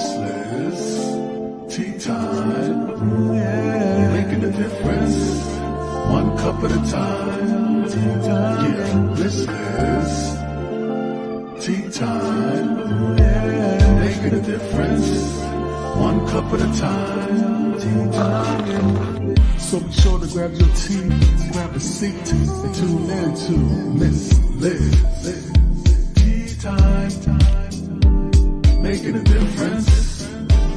Miss Liz, tea time, yeah, making a difference, one cup at a time, tea time, yeah, Miss Liz, tea time, yeah, making a difference, one cup at a time, tea time. So be sure to grab your tea, grab a seat, and tune in to Miss Liz, tea time. Making a difference,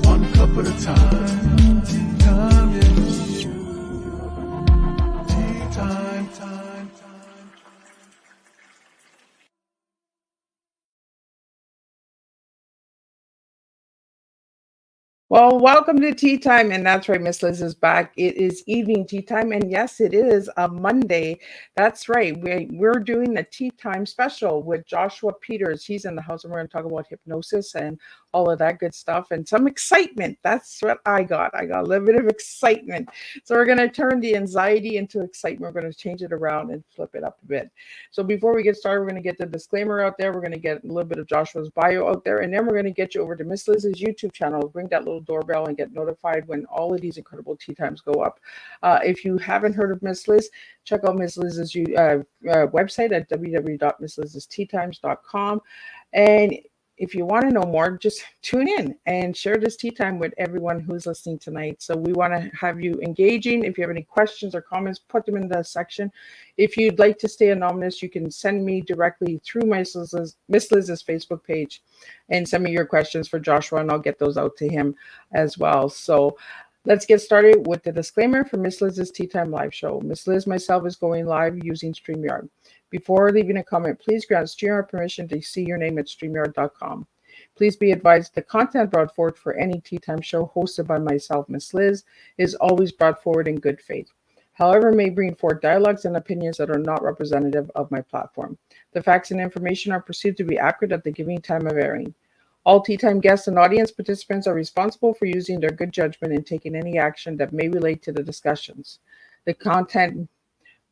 one cup at a time. Tea time, yeah. Tea time, time. Well, welcome to Tea Time, and that's right, Miss Liz is back. It is evening tea time, and yes, it is a Monday. That's right. We're doing a Tea Time special with Joshua Peters. He's in the house, and we're going to talk about hypnosis and all of that good stuff, and some excitement. That's what I got. I got a little bit of excitement. So we're going to turn the anxiety into excitement. We're going to change it around and flip it up a bit. So before we get started, we're going to get the disclaimer out there. We're going to get a little bit of Joshua's bio out there, and then we're going to get you over to Miss Liz's YouTube channel. Ring that little doorbell and get notified when all of these incredible tea times go up. If you haven't heard of Miss Liz, check out Miss Liz's website at www.misslizsteatimes.com. And if you want to know more, just tune in and share this tea time with everyone who's listening tonight. So we want to have you engaging. If you have any questions or comments, put them in the section. If you'd like to stay anonymous, you can send me directly through Miss Liz's Facebook page and send me your questions for Joshua, and I'll get those out to him as well. So let's get started with the disclaimer for Miss Liz's Tea Time live show. Miss Liz myself is going live using StreamYard. Before leaving a comment, please grant StreamYard permission to see your name at StreamYard.com. Please be advised the content brought forward for any Tea Time show hosted by myself, Miss Liz, is always brought forward in good faith. However, may bring forth dialogues and opinions that are not representative of my platform. The facts and information are perceived to be accurate at the given time of airing. All Tea Time guests and audience participants are responsible for using their good judgment and taking any action that may relate to the discussions. The content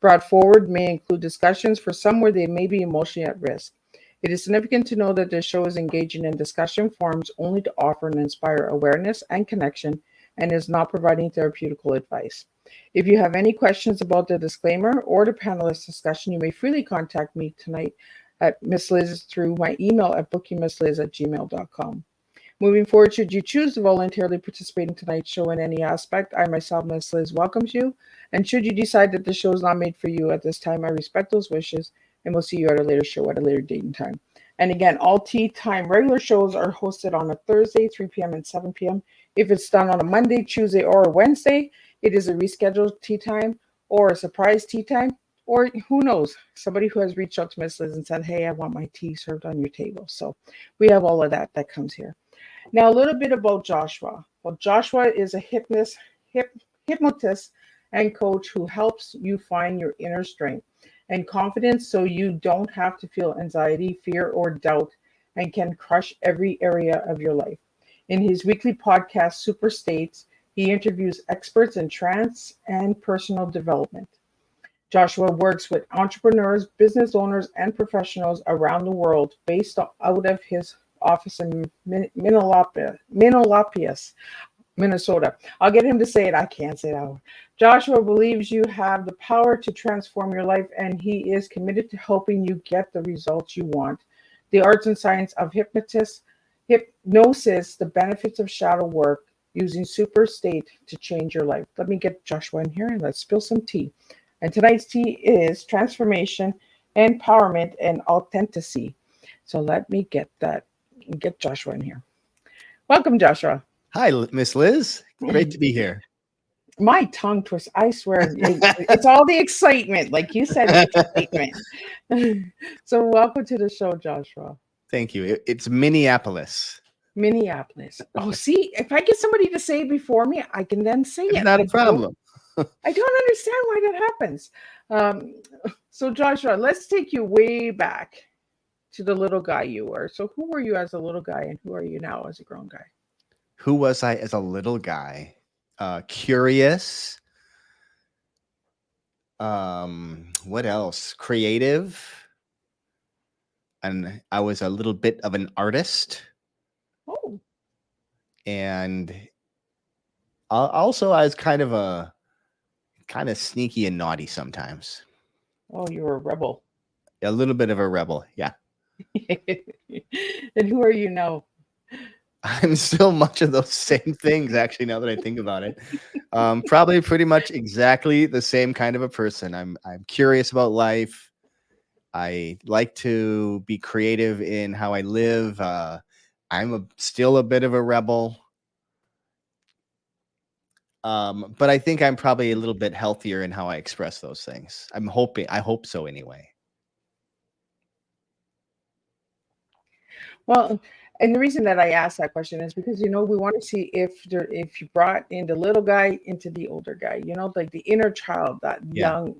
brought forward may include discussions for some where they may be emotionally at risk. It is significant to know that this show is engaging in discussion forums only to offer and inspire awareness and connection and is not providing therapeutical advice. If you have any questions about the disclaimer or the panelist discussion, you may freely contact me tonight at Miss Liz through my email at bookingmissliz@gmail.com. Moving forward, should you choose to voluntarily participate in tonight's show in any aspect, I myself, Miss Liz, welcomes you. And should you decide that the show is not made for you at this time, I respect those wishes and we'll see you at a later show at a later date and time. And again, all Tea Time regular shows are hosted on a Thursday, 3 p.m. and 7 p.m. If it's done on a Monday, Tuesday, or a Wednesday, it is a rescheduled Tea Time or a surprise Tea Time. Or who knows, somebody who has reached out to Miss Liz and said, hey, I want my tea served on your table. So we have all of that comes here. Now, a little bit about Joshua. Well, Joshua is a hypnotist and coach who helps you find your inner strength and confidence so you don't have to feel anxiety, fear, or doubt and can crush every area of your life. In his weekly podcast, Super States, he interviews experts in trance and personal development. Joshua works with entrepreneurs, business owners, and professionals around the world based out of his office in Minneapolis, Minnesota. I'll get him to say it. I can't say that word. Joshua believes you have the power to transform your life, and he is committed to helping you get the results you want. The arts and science of hypnosis, the benefits of shadow work, using super state to change your life. Let me get Joshua in here and let's spill some tea. And tonight's tea is transformation, empowerment, and authenticity. So let me get Joshua in here. Welcome, Joshua. Hi, Miss Liz. Great to be here. My tongue twists. I swear, it's all the excitement. Like you said, excitement. So welcome to the show, Joshua. Thank you. It's Minneapolis. Minneapolis. Oh, see, if I get somebody to say it before me, I can then say It's it. not a problem. I don't understand why that happens. So Joshua, let's take you way back to the little guy you were. So who were you as a little guy and who are you now as a grown guy? Who was I as a little guy? Curious. What else? Creative. And I was a little bit of an artist. Oh. And also I was kind of sneaky and naughty sometimes. Oh, you're a rebel. A little bit of a rebel. Yeah. And who are you now? I'm still much of those same things, actually, now that I think about it. Probably pretty much exactly the same kind of a person. I'm curious about life. I like to be creative in how I live. I'm still a bit of a rebel. But I think I'm probably a little bit healthier in how I express those things. I hope so anyway. Well, and the reason that I asked that question is because we want to see if you brought in the little guy into the older guy, like the inner child, that Yeah. young.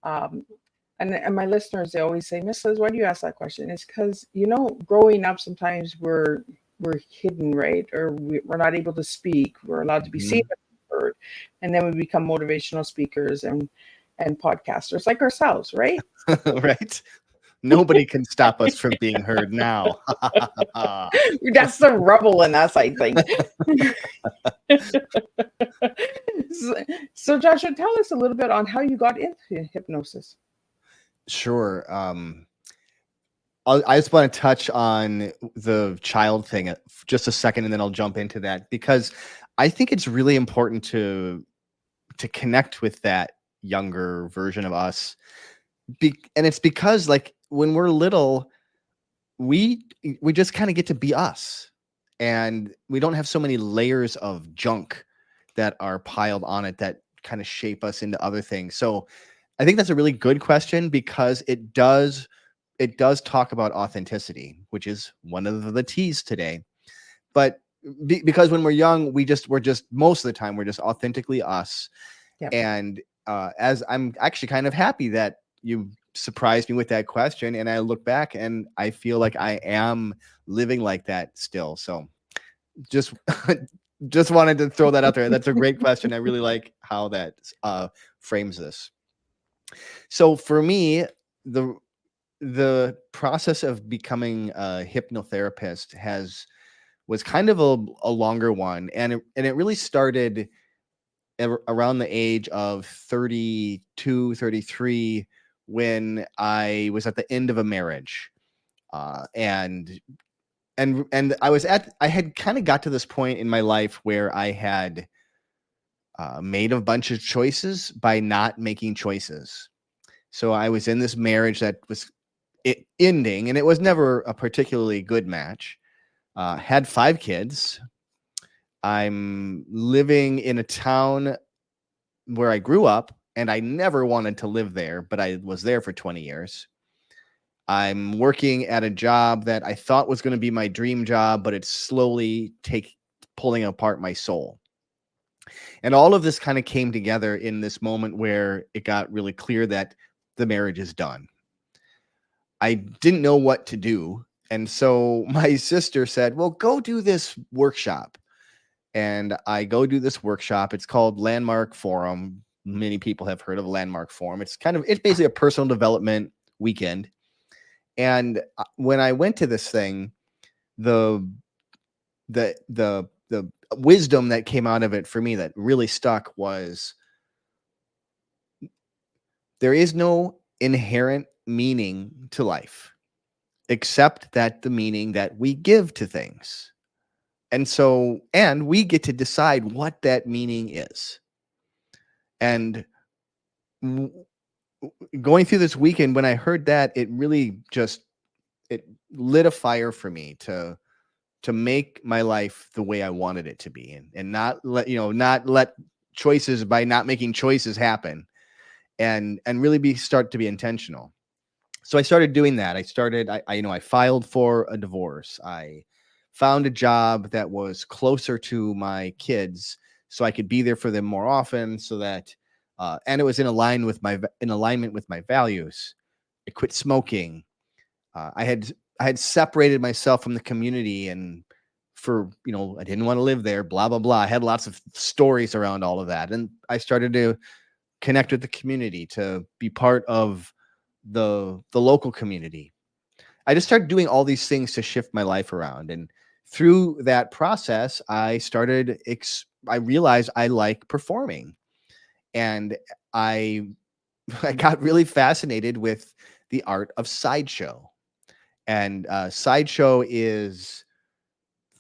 Um, and my listeners, they always say, Miss Liz, why do you ask that question? It's because growing up, sometimes we're hidden, right? Or we're not able to speak. We're allowed to be seen and heard, and then we become motivational speakers and podcasters like ourselves, right? Right. Nobody can stop us from being heard now. That's the rebel in us, I think. So, Joshua, tell us a little bit on how you got into hypnosis. Sure. I just want to touch on the child thing just a second, and then I'll jump into that, because I think it's really important to connect with that younger version of us. And it's because, like, when we're little, we just kind of get to be us, and we don't have so many layers of junk that are piled on it that kind of shape us into other things. So I think that's a really good question, because it does talk about authenticity, which is one of the T's today. But because when we're young, we're just most of the time we're just authentically us. Yep. And as I'm actually kind of happy that you surprised me with that question, and I look back and I feel like I am living like that still. So just just wanted to throw that out there. That's a great question. I really like how that frames this. So for me, the process of becoming a hypnotherapist was kind of a longer one, and it really started around the age of 32, 33, when I was at the end of a marriage. And I had kind of got to this point in my life where I had made a bunch of choices by not making choices. So I was in this marriage that was ending, and it was never a particularly good match. Had 5 kids. I'm living in a town where I grew up, and I never wanted to live there, but I was there for 20 years. I'm working at a job that I thought was going to be my dream job, but it's slowly pulling apart my soul. And all of this kind of came together in this moment where it got really clear that the marriage is done. I didn't know what to do. And so my sister said, well, go do this workshop. And I go do this workshop. It's called Landmark Forum. Many people have heard of Landmark Forum. It's basically a personal development weekend. And when I went to this thing, the wisdom that came out of it for me that really stuck was, there is no inherent meaning to life, except that the meaning that we give to things. And we get to decide what that meaning is. And going through this weekend, when I heard that, it really it lit a fire for me to make my life the way I wanted it to be, and not let choices by not making choices happen, and really start to be intentional. So I started doing that. I filed for a divorce. I found a job that was closer to my kids so I could be there for them more often, so that and it was in alignment with my values. I quit smoking. I had separated myself from the community, and I didn't want to live there, blah, blah, blah. I had lots of stories around all of that. And I started to connect with the community, to be part of the local community. I just started doing all these things to shift my life around. And through that process, I started, I realized I like performing. And I, I got really fascinated with the art of sideshow. And sideshow is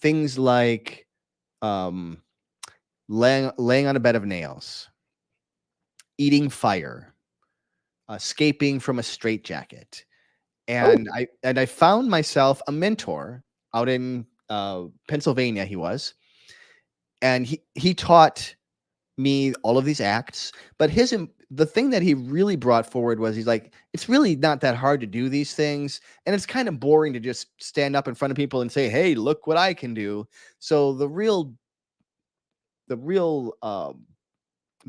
things like um, laying on a bed of nails, eating fire, escaping from a straitjacket. Oh, And I found myself a mentor out in Pennsylvania. He was, and he taught me all of these acts. But the thing that he really brought forward was, he's like, it's really not that hard to do these things, and it's kind of boring to just stand up in front of people and say, hey, look what I can do. So the real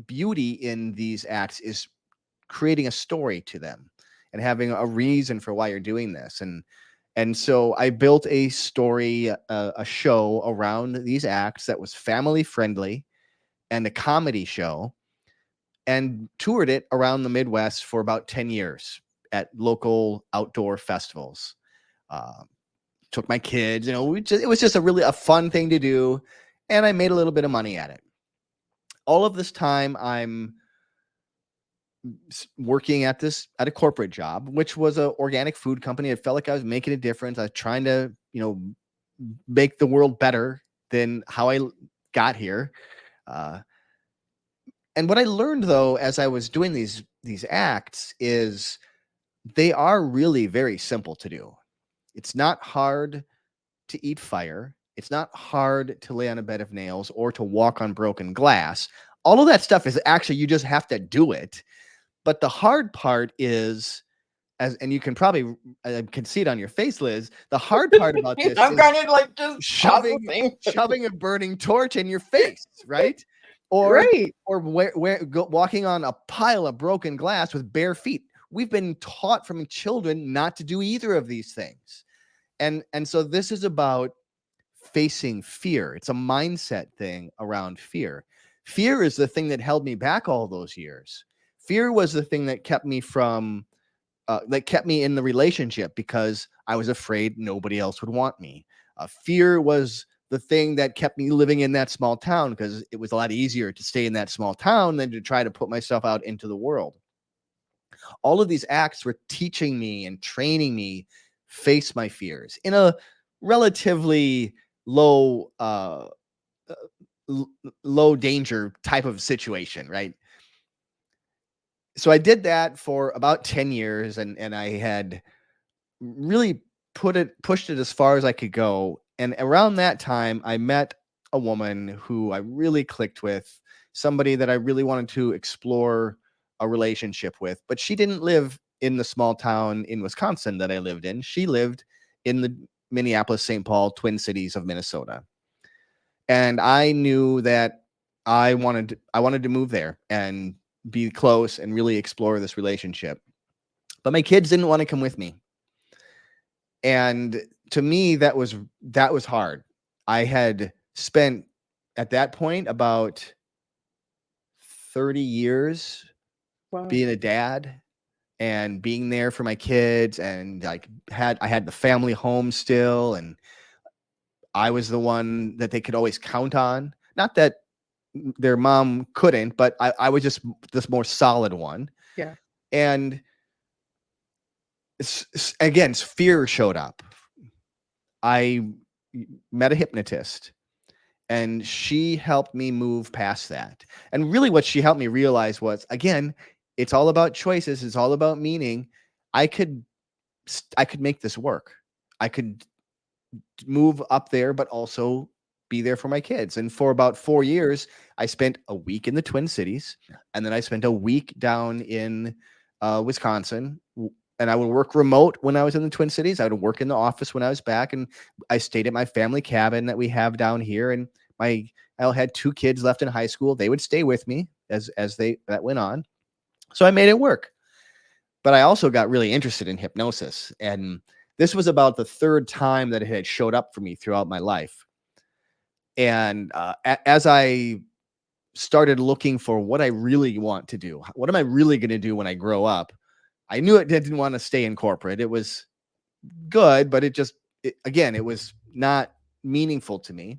beauty in these acts is creating a story to them and having a reason for why you're doing this. And so I built a story, a show around these acts that was family friendly and a comedy show, and toured it around the Midwest for about 10 years at local outdoor festivals. Uh, Took my kids, it was just a fun thing to do. And I made a little bit of money at it. All of this time, I'm working at a corporate job, which was an organic food company. It felt like I was making a difference. I was trying to, make the world better than how I got here. And what I learned, though, as I was doing these acts, is they are really very simple to do. It's not hard to eat fire. It's not hard to lay on a bed of nails or to walk on broken glass. All of that stuff is actually, you just have to do it. But the hard part is, and you can probably can see it on your face, Liz. The hard part about this I'm is kind of like just shoving a burning torch in your face, right? Or right. or walking on a pile of broken glass with bare feet. We've been taught from children not to do either of these things. And so this is about facing fear. It's a mindset thing around fear. Fear is the thing that held me back all those years. Fear was the thing that kept me from that kept me in the relationship, because I was afraid nobody else would want me. Fear was the thing that kept me living in that small town, because it was a lot easier to stay in that small town than to try to put myself out into the world. All of these acts were teaching me and training me face my fears in a relatively low low danger type of situation, right? So I did that for about 10 years, and I had really pushed it as far as I could go. And around that time, I met a woman who I really clicked with, somebody that I really wanted to explore a relationship with. But she didn't live in the small town in Wisconsin that I lived in. She lived in the Minneapolis, St. Paul, Twin Cities of Minnesota. And I knew that I wanted to move there and be close and really explore this relationship. But my kids didn't want to come with me. And to me, that was hard. I had spent at that point about 30 years being a dad and being there for my kids, and I had the family home still, and I was the one that they could always count on. Not that their mom couldn't, but I was just this more solid one. Yeah. And again, fear showed up. I met a hypnotist, and she helped me move past that. And really what she helped me realize was, again, it's all about choices. It's all about meaning. I could make this work. I could move up there, but also be there for my kids. And for about 4 years, I spent a week in the Twin Cities, and then I spent a week down in Wisconsin. And I would work remote when I was in the Twin Cities. I would work in the office when I was back, and I stayed at my family cabin that we have down here. And I had 2 kids left in high school. They would stay with me as that went on. So I made it work. But I also got really interested in hypnosis, and this was about the 3rd time that it had showed up for me throughout my life. And as I started looking for what I really want to do, what am I really going to do when I grow up, I knew I didn't want to stay in corporate. It was good, but it was not meaningful to me.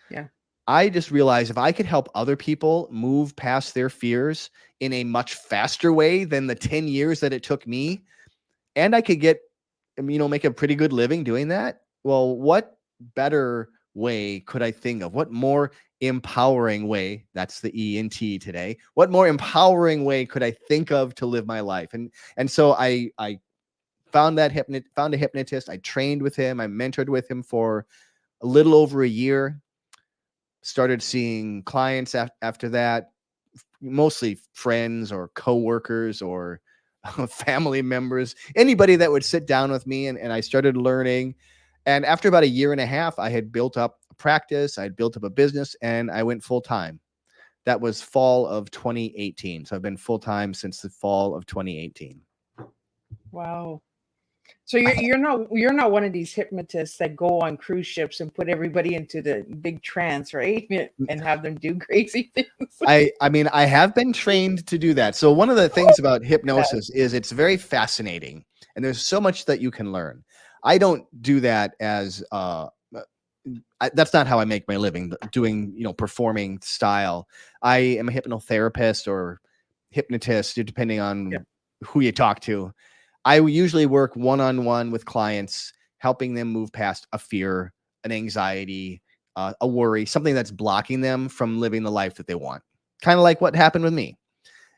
Yeah. I just realized if I could help other people move past their fears in a much faster way than the 10 years that it took me, and I could get, make a pretty good living doing that. Well, what better way could I think of? What more empowering way? That's the E and T today. What more empowering way could I think of to live my life? And so I found a hypnotist. I trained with him. I mentored with him for a little over a year. Started seeing clients after that, mostly friends or coworkers or family members, anybody that would sit down with me, and I started learning. And after about a year and a half, I had built up a practice, I had built up a business, and I went full time. That was fall of 2018. So I've been full time since the fall of 2018. Wow. So you're not one of these hypnotists that go on cruise ships and put everybody into the big trance, right? And have them do crazy things. I have been trained to do that. So one of the things about hypnosis is it's very fascinating, and there's so much that you can learn. I don't do that as that's not how I make my living, doing, performing style. I am a hypnotherapist or hypnotist, depending on who you talk to. I usually work one-on-one with clients, helping them move past a fear, an anxiety, a worry, something that's blocking them from living the life that they want. Kind of like what happened with me.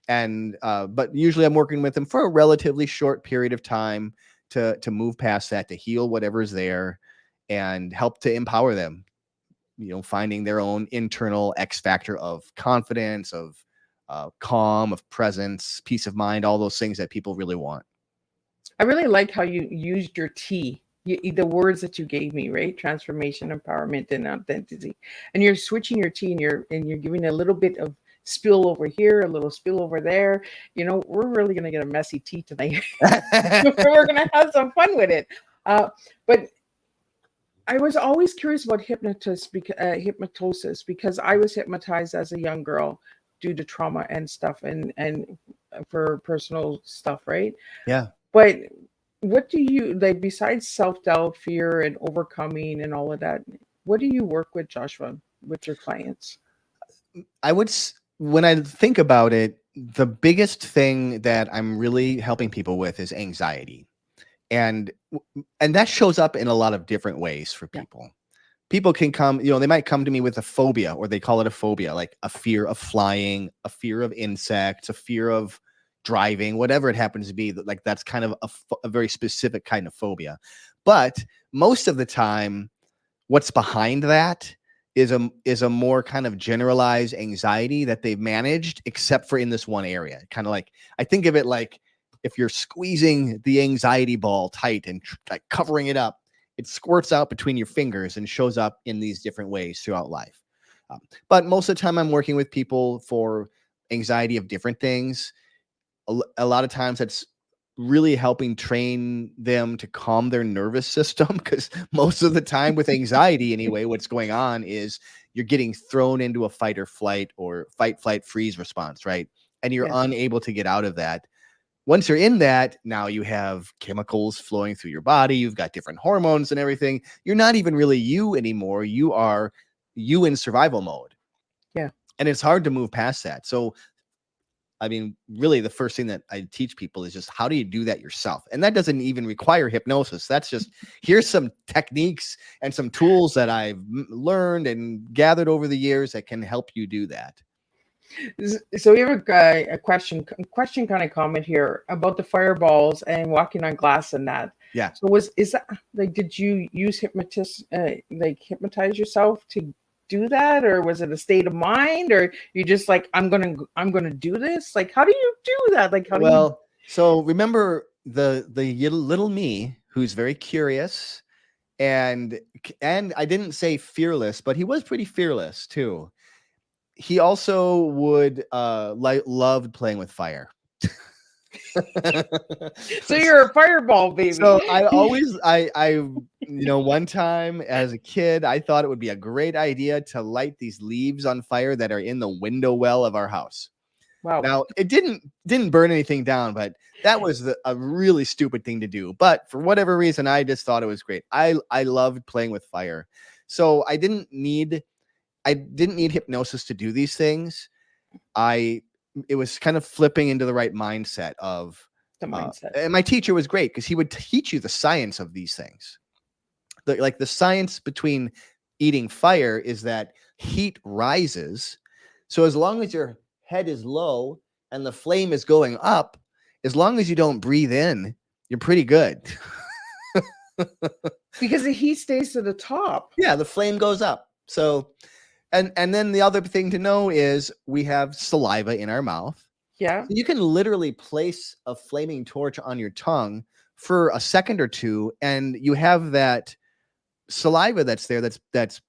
And but usually I'm working with them for a relatively short period of time to move past that, to heal whatever's there, and help to empower them, finding their own internal X factor of confidence, of calm, of presence, peace of mind, all those things that people really want. I really like how you used your T, the words that you gave me, right? Transformation, empowerment, and authenticity. And you're switching your T, and you're giving a little bit of spill over here, a little spill over there. We're really gonna get a messy tea tonight. We're gonna have some fun with it. But I was always curious about hypnosis because I was hypnotized as a young girl due to trauma and stuff, and for personal stuff, right? Yeah. But what do you like besides self-doubt, fear, and overcoming and all of that? What do you work with, Joshua, with your clients? When I think about it, the biggest thing that I'm really helping people with is anxiety. And that shows up in a lot of different ways for people. People can come, they might come to me with a phobia, or they call it a phobia, like a fear of flying, a fear of insects, a fear of driving, whatever it happens to be. Like that's kind of a very specific kind of phobia. But most of the time, what's behind that is a more kind of generalized anxiety that they've managed, except for in this one area. Kind of like, I think of it like if you're squeezing the anxiety ball tight and like covering it up, it squirts out between your fingers and shows up in these different ways throughout life. But most of the time I'm working with people for anxiety of different things. A lot of times that's really helping train them to calm their nervous system, because most of the time with anxiety anyway, what's going on is you're getting thrown into a fight or flight or fight, flight, freeze response, right? And you're unable to get out of that. Once you're in that, now you have chemicals flowing through your body. You've got different hormones and everything. You're not even really you anymore. You are you in survival mode. Yeah. And it's hard to move past that. So, I mean, really the first thing that I teach people is just how do you do that yourself? And that doesn't even require hypnosis. That's just, here's some techniques and some tools that I've learned and gathered over the years that can help you do that. So we have a question kind of comment here about the fireballs and walking on glass and that. Yeah. So is that like, did you use hypnotize yourself to do that, or was it a state of mind, or you just like, I'm gonna do this? Like, how do you do that? Like, so remember the little me who's very curious, and I didn't say fearless, but he was pretty fearless too. He also would loved playing with fire. So you're a fireball baby. So I one time as a kid, I thought it would be a great idea to light these leaves on fire that are in the window well of our house. Wow. Now it didn't burn anything down, but that was a really stupid thing to do. But for whatever reason, I just thought it was great. I loved playing with fire. So I didn't need hypnosis to do these things. It was kind of flipping into the right mindset of The mindset. and my teacher was great because he would teach you the science of these things. Like the science between eating fire is that heat rises. So as long as your head is low and the flame is going up, as long as you don't breathe in, you're pretty good. Because the heat stays to the top. Yeah, the flame goes up. So and then the other thing to know is we have saliva in our mouth. Yeah. So you can literally place a flaming torch on your tongue for a second or two, and you have that saliva that's there that's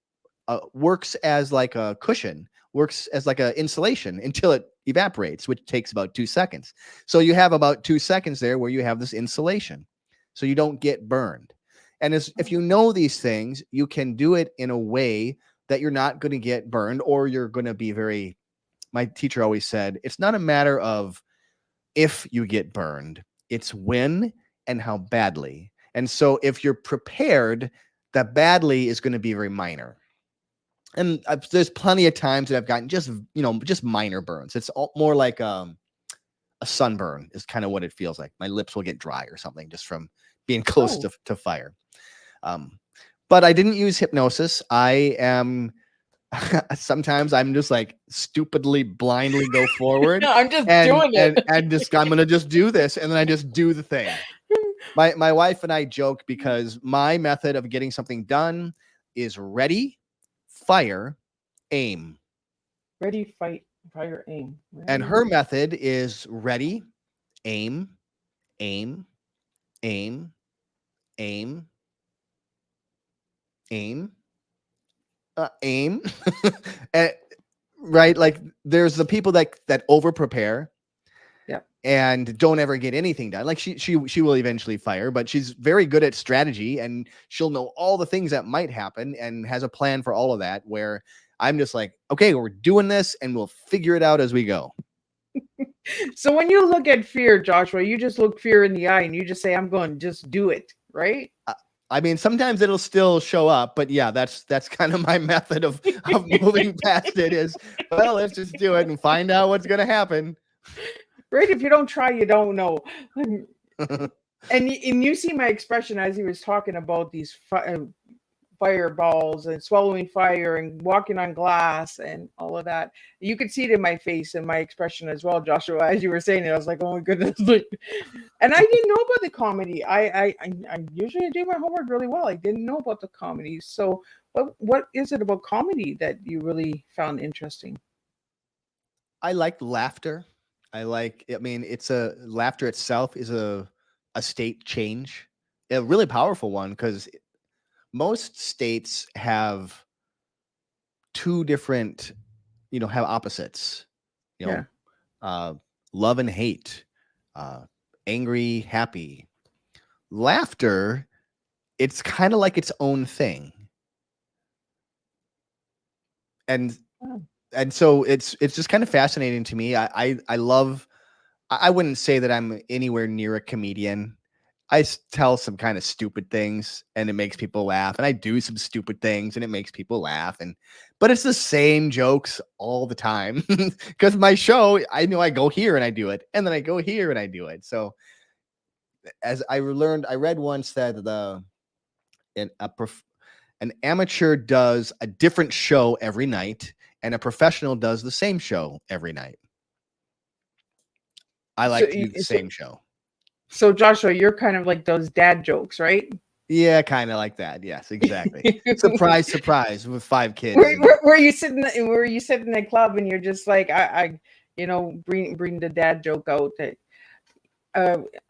works as like a cushion, works as like a insulation until it evaporates, which takes about 2 seconds. So you have about 2 seconds there where you have this insulation, so you don't get burned. And if you know these things, you can do it in a way that you're not going to get burned, or you're going to be very. My teacher always said, it's not a matter of if you get burned, it's when and how badly. And so if you're prepared, that badly is going to be very minor. And there's plenty of times that I've gotten just minor burns. It's more like a sunburn is kind of what it feels like. My lips will get dry or something just from being close to fire. But I didn't use hypnosis. I am sometimes I'm just like stupidly blindly go forward. I'm just doing it. And just I'm gonna just do this, and then I just do the thing. My wife and I joke because my method of getting something done is ready, fire, aim. Ready, fight, fire, aim. Ready. And her method is ready, aim, aim, aim, aim, aim, aim. Right? Like there's the people that over prepare. Yeah. And don't ever get anything done. Like she will eventually fire, but she's very good at strategy, and she'll know all the things that might happen and has a plan for all of that, where I'm just like, okay, we're doing this and we'll figure it out as we go. So when you look at fear, Joshua, you just look fear in the eye and you just say, I'm going to just do it, right? I mean, sometimes it'll still show up, but yeah, that's kind of my method of moving past it is, well, let's just do it and find out what's going to happen. Right? If you don't try, you don't know. And you see my expression as he was talking about these fireballs and swallowing fire and walking on glass and all of that. You could see it in my face and my expression as well, Joshua, as you were saying it. I was like, oh my goodness. And I didn't know about the comedy. I usually do my homework really well. I didn't know about the comedy. So what is it about comedy that you really found interesting? I like laughter. Laughter itself is a state change, a really powerful one, because most states have two different, have opposites, love and hate, angry, happy. Laughter, it's kind of like its own thing. And so it's just kind of fascinating to me. I wouldn't say that I'm anywhere near a comedian. I tell some kind of stupid things and it makes people laugh, and I do some stupid things and it makes people laugh, but it's the same jokes all the time because my show, I know I go here and I do it, and then I go here and I do it. So as I read once that an amateur does a different show every night and a professional does the same show every night. I like to do the same show. So Joshua, you're kind of like those dad jokes, right? Yeah, kind of like that. Yes, exactly. Surprise, surprise, with 5 kids. Where you sit in the club and you're just like, I bring the dad joke out that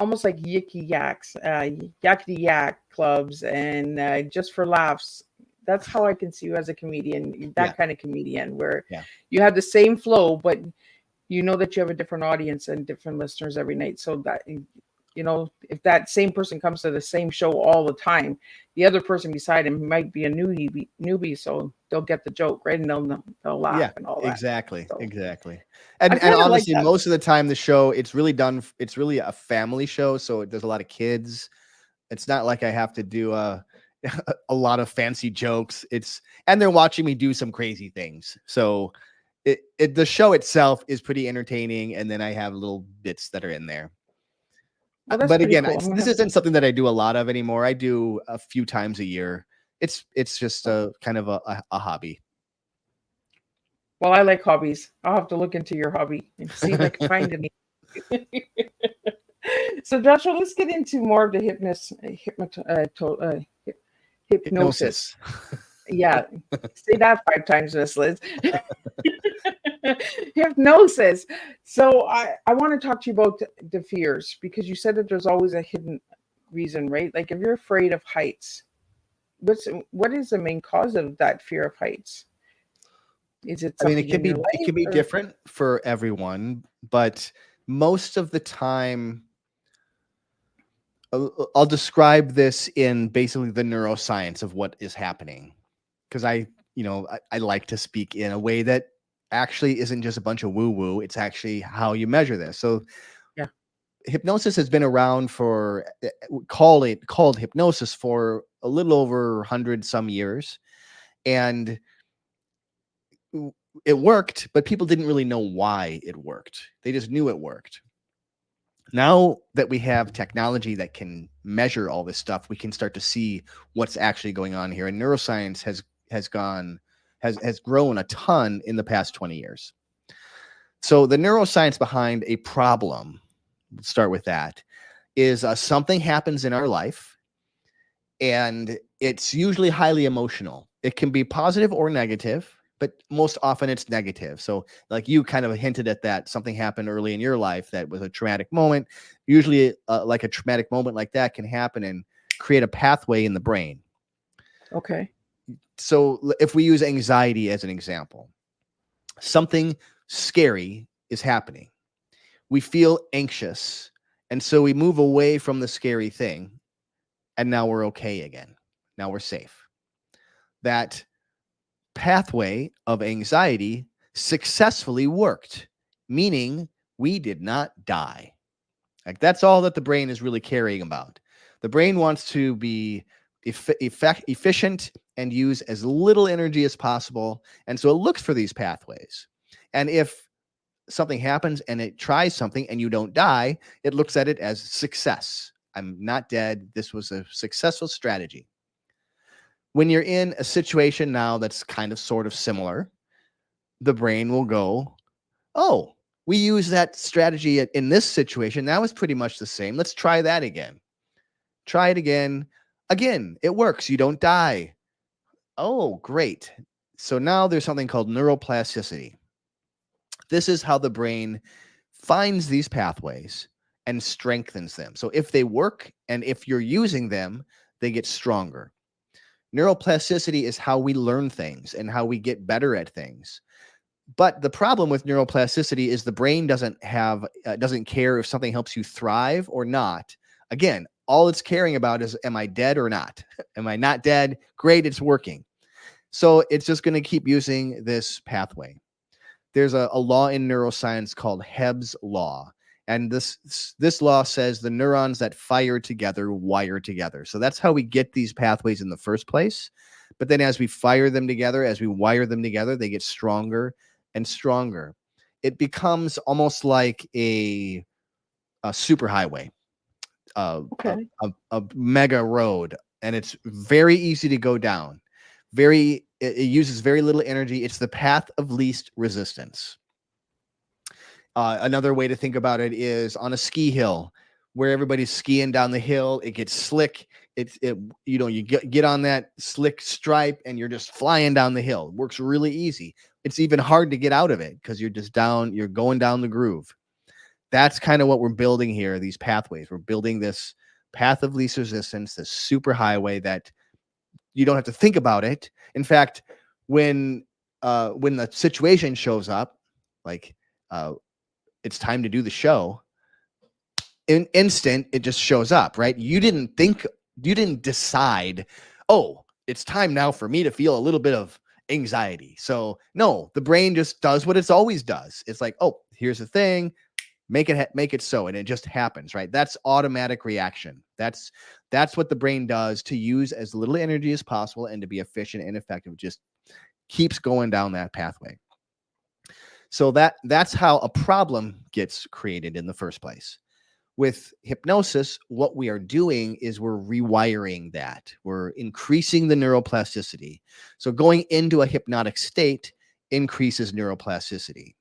almost like yicky yaks, yakety yak clubs, and just for laughs. That's how I can see you as a comedian. That kind of comedian where you have the same flow, but you know that you have a different audience and different listeners every night. So that, if that same person comes to the same show all the time, the other person beside him might be a newbie, so they'll get the joke, right? And they'll laugh and all that. Exactly. So, exactly. And honestly, most of the time the show, it's really a family show. So there's a lot of kids. It's not like I have to do a lot of fancy jokes. And they're watching me do some crazy things. So the show itself is pretty entertaining. And then I have little bits that are in there. Well, that's But pretty again, cool. this isn't something that I do a lot of anymore. I do a few times a year. It's just a kind of a hobby. Well, I like hobbies. I'll have to look into your hobby and see if I can find any. So, Joshua, let's get into more of the hypnosis. Yeah, say that 5 times, Miss Liz. Hypnosis. So, I want to talk to you about the fears, because you said that there's always a hidden reason, right? Like if you're afraid of heights, what is the main cause of that fear of heights? Is it I mean, something in your it can be life, or? different for everyone, but most of the time, I'll describe this in basically the neuroscience of what is happening, because I like to speak in a way that actually isn't just a bunch of woo woo. It's actually how you measure this. So, Yeah. Hypnosis has been around for called hypnosis for a little over 100 some years, and it worked, but people didn't really know why it worked. They just knew it worked. Now that we have technology that can measure all this stuff, we can start to see what's actually going on here. And neuroscience has grown a ton in the past 20 years. So the neuroscience behind a problem, let's start with that, is something happens in our life, and it's usually highly emotional. It can be positive or negative, but most often it's negative. So like you kind of hinted at that, something happened early in your life that was a traumatic moment. Usually like a traumatic moment like that can happen and create a pathway in the brain. Okay. So if we use anxiety as an example, something scary is happening. We feel anxious, and so we move away from the scary thing, and now we're okay again. Now we're safe. That pathway of anxiety successfully worked, meaning we did not die. Like that's all that the brain is really caring about. The brain wants to be efficient and use as little energy as possible, and so it looks for these pathways. And if something happens and it tries something and you don't die, it looks at it as success. I'm not dead. This was a successful strategy. When you're in a situation now that's kind of sort of similar, the brain will go, oh, we use that strategy in this situation. That was pretty much the same. Let's try that again. Try it again. Again, it works. You don't die. Oh, great. So now there's something called neuroplasticity. This is how the brain finds these pathways and strengthens them. So if they work and if you're using them, they get stronger. Neuroplasticity is how we learn things and how we get better at things. But the problem with neuroplasticity is the brain doesn't care if something helps you thrive or not. Again, all it's caring about is, am I dead or not? Am I not dead? Great, it's working. So it's just going to keep using this pathway. There's a law in neuroscience called Hebb's law. And this law says the neurons that fire together wire together. So that's how we get these pathways in the first place. But then as we fire them together, as we wire them together, they get stronger and stronger. It becomes almost like a superhighway, Okay. a mega road, and it's very easy to go down. It uses very little energy. It's the path of least resistance. Another way to think about it is on a ski hill where everybody's skiing down the hill. It gets slick. You get on that slick stripe and you're just flying down the hill. It works really easy. It's even hard to get out of it because you're going down the groove. That's kind of what we're building here, these pathways. We're building this path of least resistance, this super highway that you don't have to think about it. In fact, when the situation shows up, like it's time to do the show, in instant, it just shows up, right? You didn't decide, oh, it's time now for me to feel a little bit of anxiety. So no, the brain just does what it's always does. It's like, oh, here's the thing. Make it so, and it just happens, right? That's automatic reaction. That's what the brain does to use as little energy as possible and to be efficient and effective. Just keeps going down that pathway. So that's how a problem gets created in the first place. With hypnosis, what we are doing is we're rewiring that. We're increasing the neuroplasticity. So going into a hypnotic state increases neuroplasticity.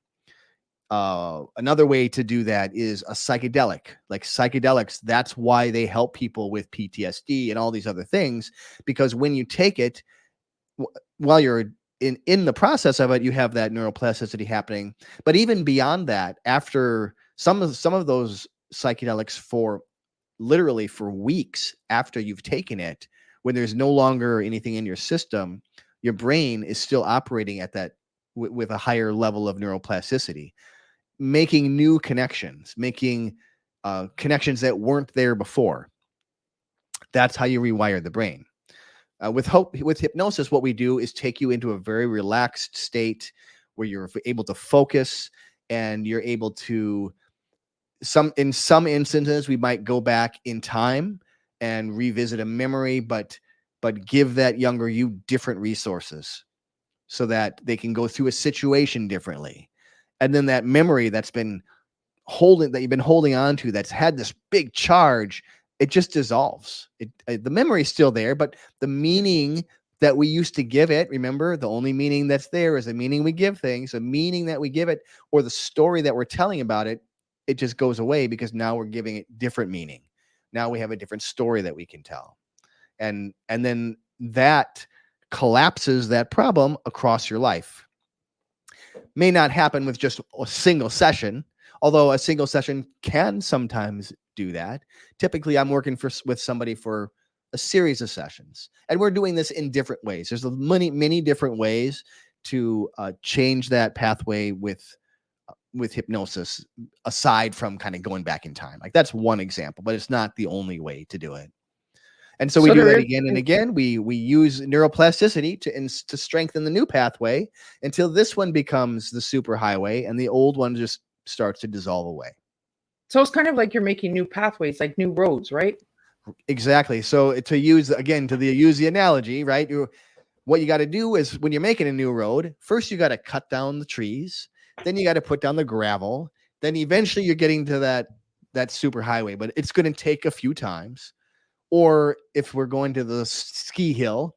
Another way to do that is a psychedelic. Like psychedelics, that's why they help people with PTSD and all these other things, because when you take it, while you're in the process of it, you have that neuroplasticity happening. But even beyond that, after some of those psychedelics, for literally for weeks after you've taken it, when there's no longer anything in your system, your brain is still operating at that with a higher level of neuroplasticity, making new connections, making connections that weren't there before. That's how you rewire the brain. With hypnosis, what we do is take you into a very relaxed state where you're able to focus, and you're able to, in some instances, we might go back in time and revisit a memory, but give that younger you different resources so that they can go through a situation differently. And then that memory that you've been holding on to, that's had this big charge, it just dissolves. The memory is still there, but the meaning that we used to give it, remember, the only meaning that's there is the meaning we give things, the meaning that we give it, or the story that we're telling about it, it just goes away because now we're giving it different meaning. Now we have a different story that we can tell. And then that collapses that problem across your life. May not happen with just a single session, although a single session can sometimes do that. Typically, I'm working with somebody for a series of sessions, and we're doing this in different ways. There's many different ways to change that pathway with hypnosis, aside from kind of going back in time. Like, that's one example, but it's not the only way to do it. And so we do that again and again. We use neuroplasticity to strengthen the new pathway until this one becomes the superhighway and the old one just starts to dissolve away. So it's kind of like you're making new pathways, like new roads, right? Exactly. So to use the analogy, right? What you got to do is, when you're making a new road, first you got to cut down the trees, then you got to put down the gravel, then eventually you're getting to that superhighway, but it's going to take a few times. Or if we're going to the ski hill,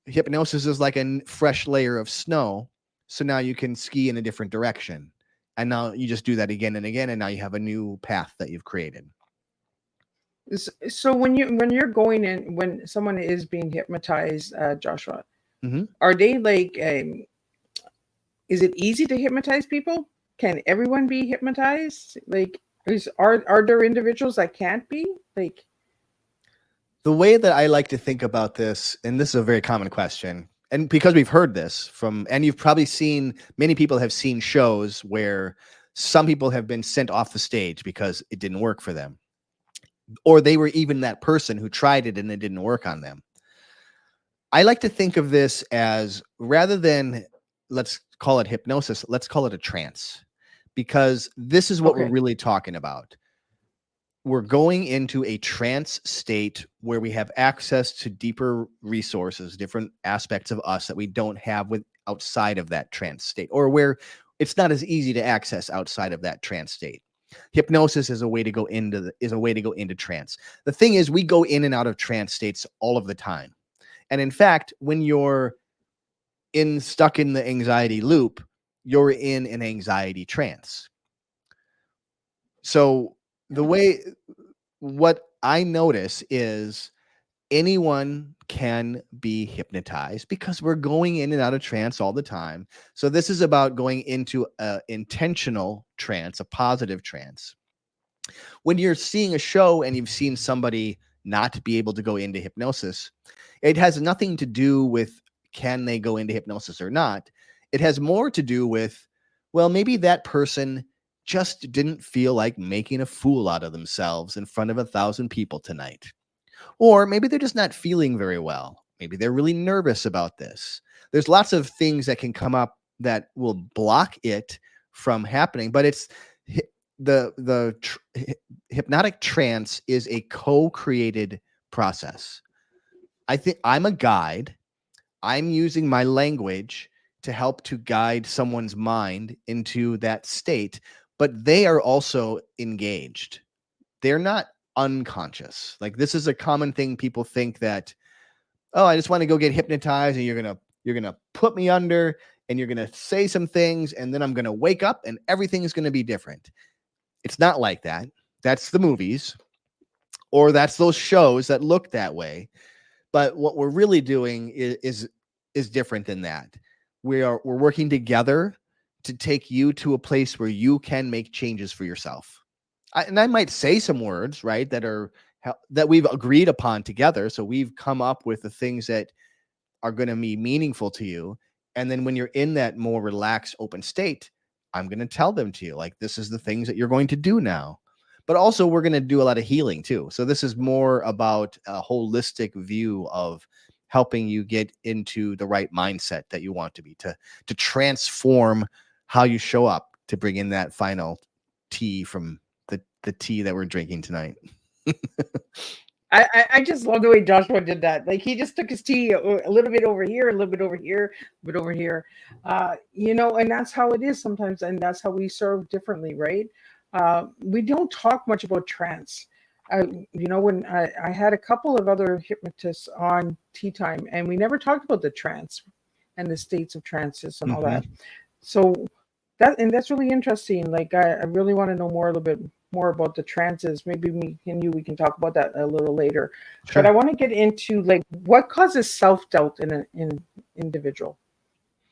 hypnosis is like a fresh layer of snow. So now you can ski in a different direction. And now you just do that again and again. And now you have a new path that you've created. So when you're going in, when someone is being hypnotized, Joshua, mm-hmm. Are they like, is it easy to hypnotize people? Can everyone be hypnotized? Like, are there individuals that can't be? Like, the way that I like to think about this, and this is a very common question, and because we've heard this and you've probably seen, many people have seen shows where some people have been sent off the stage because it didn't work for them, or they were even that person who tried it and it didn't work on them. I like to think of this as, rather than let's call it hypnosis, let's call it a trance, because this is what we're really talking about. We're going into a trance state where we have access to deeper resources, different aspects of us that we don't have outside of that trance state, or where it's not as easy to access outside of that trance state. Hypnosis is a way to go into trance. The thing is, we go in and out of trance states all of the time. And in fact, when you're stuck in the anxiety loop, you're in an anxiety trance. So what I notice is, anyone can be hypnotized because we're going in and out of trance all the time. So this is about going into an intentional trance, a positive trance. When you're seeing a show and you've seen somebody not be able to go into hypnosis, it has nothing to do with can they go into hypnosis or not. It has more to do with, well, maybe that person just didn't feel like making a fool out of themselves in front of 1,000 people tonight. Or maybe they're just not feeling very well. Maybe they're really nervous about this. There's lots of things that can come up that will block it from happening, but hypnotic trance is a co-created process. I think I'm a guide. I'm using my language to help to guide someone's mind into that state, but they are also engaged. They're not unconscious. Like, this is a common thing. People think that, oh, I just want to go get hypnotized, and you're gonna put me under, and you're gonna say some things, and then I'm gonna wake up and everything is gonna be different. It's not like that. That's the movies, or that's those shows that look that way. But what we're really doing is different than that. We're working together to take you to a place where you can make changes for yourself. And I might say some words, right, that we've agreed upon together. So we've come up with the things that are going to be meaningful to you. And then when you're in that more relaxed, open state, I'm going to tell them to you, like, this is the things that you're going to do now. But also, we're going to do a lot of healing too. So this is more about a holistic view of helping you get into the right mindset that you want to be, to transform how you show up, to bring in that final tea from the tea that we're drinking tonight. I just love the way Joshua did that. Like, he just took his tea a little bit over here, a little bit over here, a bit over here. And that's how it is sometimes, and that's how we serve differently, right? We don't talk much about trance. When I had a couple of other hypnotists on Teatime, and we never talked about the trance and the states of trances and all that. So that's really interesting. Like, I really want to know a little bit more about the trances. Maybe me and we can talk about that a little later. Sure. But I want to get into, like, what causes self-doubt in an individual,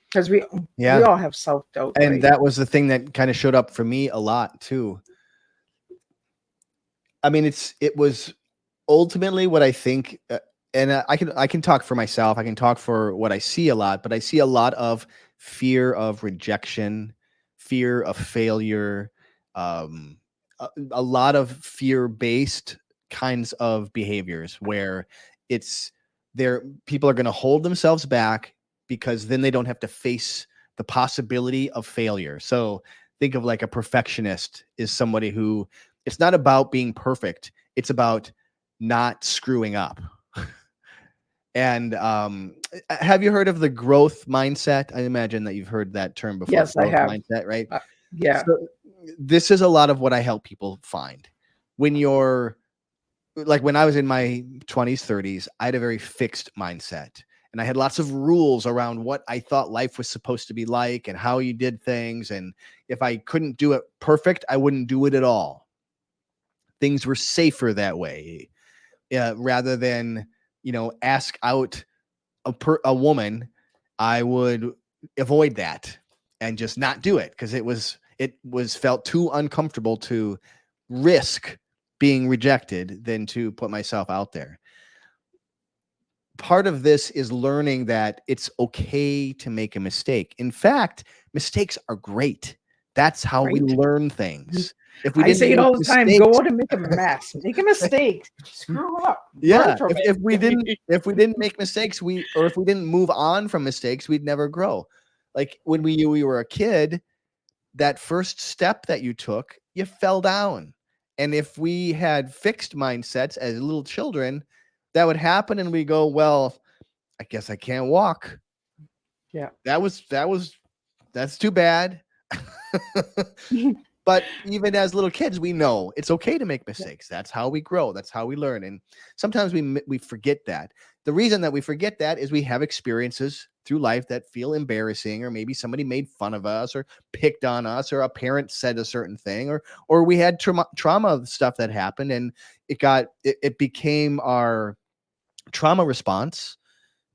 because we all have self-doubt, and right? That was the thing that kind of showed up for me a lot too. I mean, it was ultimately what I think, and I can talk for myself. I can talk for what I see a lot, but I see a lot of fear of rejection, fear of failure, a lot of fear-based kinds of behaviors where people are going to hold themselves back because then they don't have to face the possibility of failure. So think of, like, a perfectionist is somebody who, it's not about being perfect. It's about not screwing up. And have you heard of the growth mindset? I imagine that you've heard that term before. Yes, I have. Mindset, right? Yeah. So this is a lot of what I help people find. When you're, like, when I was in my 20s, 30s, I had a very fixed mindset. And I had lots of rules around what I thought life was supposed to be like and how you did things. And if I couldn't do it perfect, I wouldn't do it at all. Things were safer that way, rather than, ask out a woman. I would avoid that and just not do it because it was felt too uncomfortable to risk being rejected than to put myself out there. Part of this is learning that it's okay to make a mistake. In fact, mistakes are great. That's how we learn things. If we I say it all the time, go out and make a mess. Make a mistake. Screw up. Yeah. If we didn't make mistakes, or if we didn't move on from mistakes, we'd never grow. Like, when we were a kid, that first step that you took, you fell down. And if we had fixed mindsets as little children, that would happen, and we go, well, I guess I can't walk. Yeah. That's too bad. But even as little kids, we know it's okay to make mistakes. That's how we grow. That's how we learn. And sometimes we forget that. The reason that we forget that is we have experiences through life that feel embarrassing, or maybe somebody made fun of us or picked on us, or a parent said a certain thing, or we had trauma stuff that happened, and it became our trauma response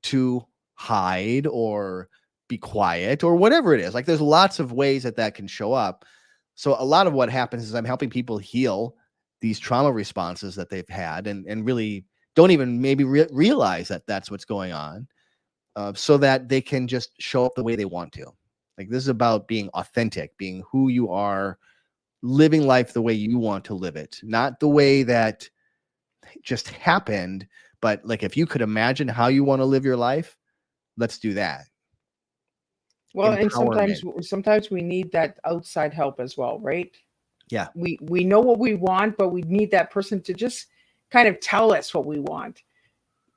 to hide or be quiet or whatever it is. Like, there's lots of ways that can show up. So a lot of what happens is I'm helping people heal these trauma responses that they've had, and really don't even maybe realize that that's what's going on, so that they can just show up the way they want to. Like, this is about being authentic, being who you are, living life the way you want to live it, not the way that just happened, but, like, if you could imagine how you want to live your life, let's do that. Well, and sometimes we need that outside help as well, right? Yeah. We know what we want, but we need that person to just kind of tell us what we want.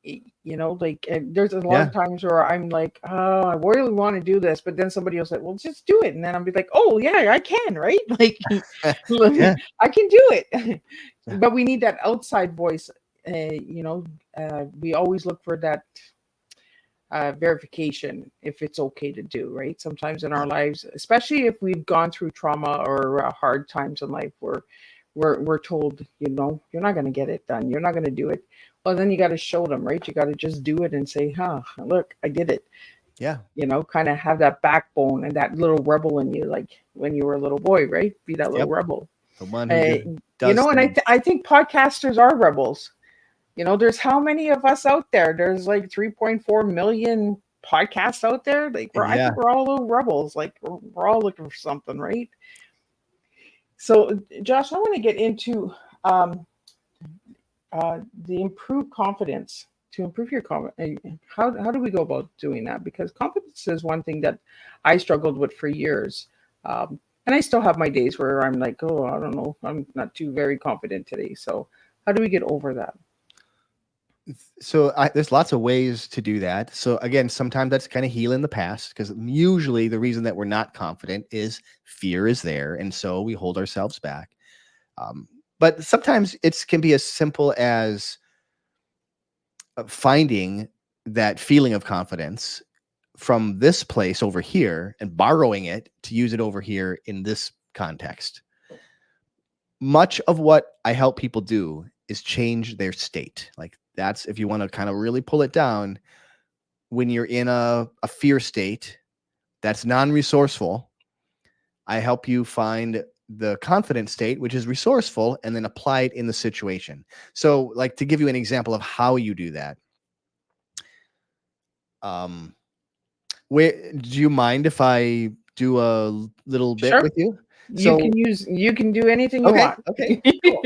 You know, like, and there's a lot Yeah. of times where I'm like, oh, I really want to do this, but then somebody will say, well, just do it, and then I'll be like, oh yeah, I can, right? Like, Yeah. I can do it. Yeah. But we need that outside voice. We always look for that verification if it's okay to do, right? Sometimes in our lives, especially if we've gone through trauma or hard times in life, where we're told, you know, you're not going to get it done, you're not going to do it. Well, then you got to show them, right? You got to just do it and say, huh, look, I did it. Yeah. You know, kind of have that backbone and that little rebel in you, like when you were a little boy, right? Be that little Yep. rebel. The one who just You does know, and things. I think podcasters are rebels. You know, there's how many of us out there? There's like 3.4 million podcasts out there. Like, I Yeah. think we're all little rebels. Like, we're all looking for something, right? So, Josh, I want to get into um, the improved confidence. To improve your confidence, how do we go about doing that? Because confidence is one thing that I struggled with for years. And I still have my days where I'm like, oh, I don't know, I'm not too very confident today. So, how do we get over that? So there's lots of ways to do that. So again, sometimes that's kind of healing the past, because usually the reason that we're not confident is fear is there, and so we hold ourselves back. But sometimes it can be as simple as finding that feeling of confidence from this place over here and borrowing it to use it over here in this context. Much of what I help people do is change their state. Like, that's, if you want to kind of really pull it down, when you're in a fear state that's non-resourceful, I help you find the confident state, which is resourceful, and then apply it in the situation. So, like, to give you an example of how you do that, where do you mind if I do a little bit Sure. with you? You So, can do anything you okay, want. okay, cool.